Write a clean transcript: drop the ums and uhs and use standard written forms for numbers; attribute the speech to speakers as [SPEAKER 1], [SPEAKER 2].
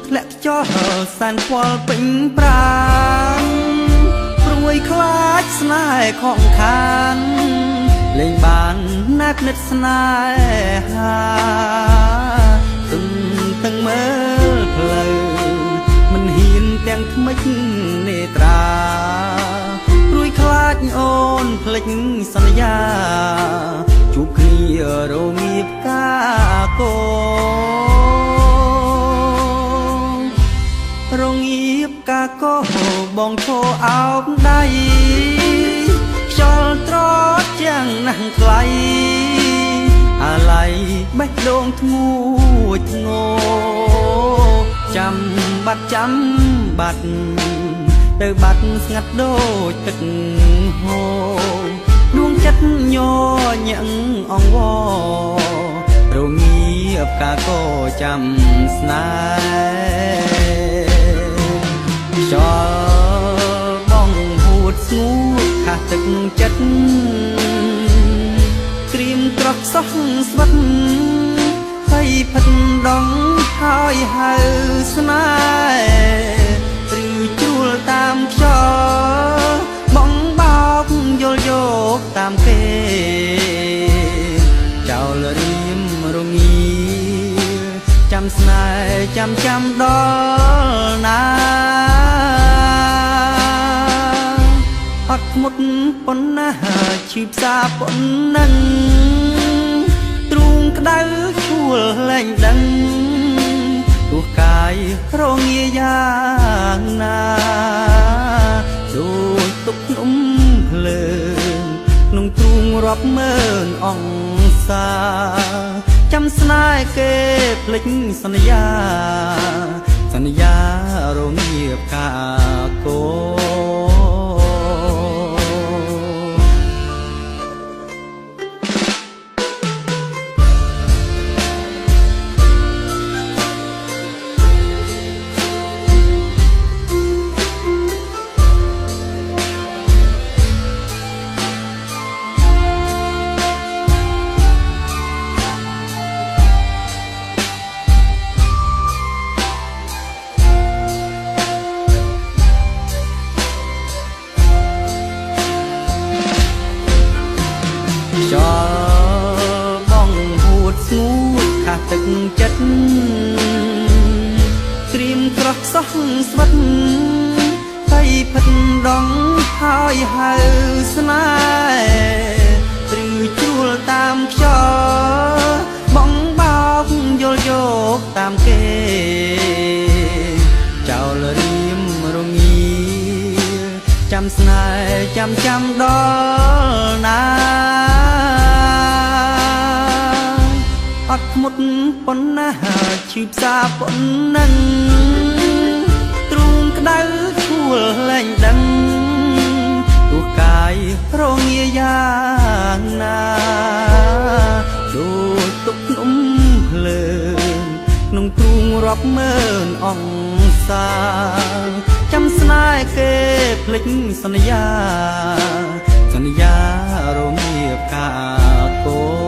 [SPEAKER 1] ធ្លាក់ចោលសានខ្វល់ពេញប្រាណព្រួយខ្លាចស្នេហ៍ខកខានលេងបានណាត់និតស្នេហាទឹងមើលផ្លូវមិនហ៊ានទាំងថ្មិចនេត្រាព្រួយខ្លាចអូនភ្លេចសន្យាជួបគ្នារងាបការកោរងាបការកោបងឈរអោបដៃខ្យល់ត្រចាំងណាស់ថ្លៃអាឡ័យបេះដូងធ្ងួចធ្ងរចាំបាត់ទៅបាត់ស្ងាត់ដូចទឹកហូរដួងចិត្តញញាក់អង្វររងាបការកោចាំស្នេហ៍ចោលបងហួតស្ងួតខាស់ទឹកចិត្តក្រៀមត្រកសោះស្វិតហើយផិតដងហើយហៅស្នេហ៍ឬជួលតាមខ្យល់បងបោកយល់យកតាមគេចោលរៀមរងាចាំស្នេហ៍ចាំដល់ណាអត់ធ្មត់ប៉ុណ្ណាឈឺផ្សាប៉ុណ្ណឹងទ្រូងក្តៅឈួលលែងដឹងទោះកាយរងាយ៉ាងណាដូចទុកភ្នំភ្លើងក្នុងទ្រូងរាប់ម៉ឺនអង្សាចាំស្នេហ៍គេភ្លេចសន្យារងាបការកោចោលបងហួតស្ងួតខាស់ទឹកចិត្តក្រៀមក្រោះសោះស្វិតហើយផិតដងហើយហៅស្នេហ៍ឬជួលតាមខ្យល់បងបោកយល់យកតាមគេចោលរៀមរងាចាំស្នេហ៍ចាំដល់ណាអត់ធ្មត់ប៉ុណ្ណាឈឺផ្សាប៉ុណ្ណឹងទ្រូងក្តៅឈួលលែងដឹងទោះកាយរងាយ៉ាងណាដូចទុកភ្នំភ្លើងក្នុងទ្រូងរាប់ម៉ឺនអង្សាចាំស្នេហ៍គេភ្លេចសន្យារងាបការកោ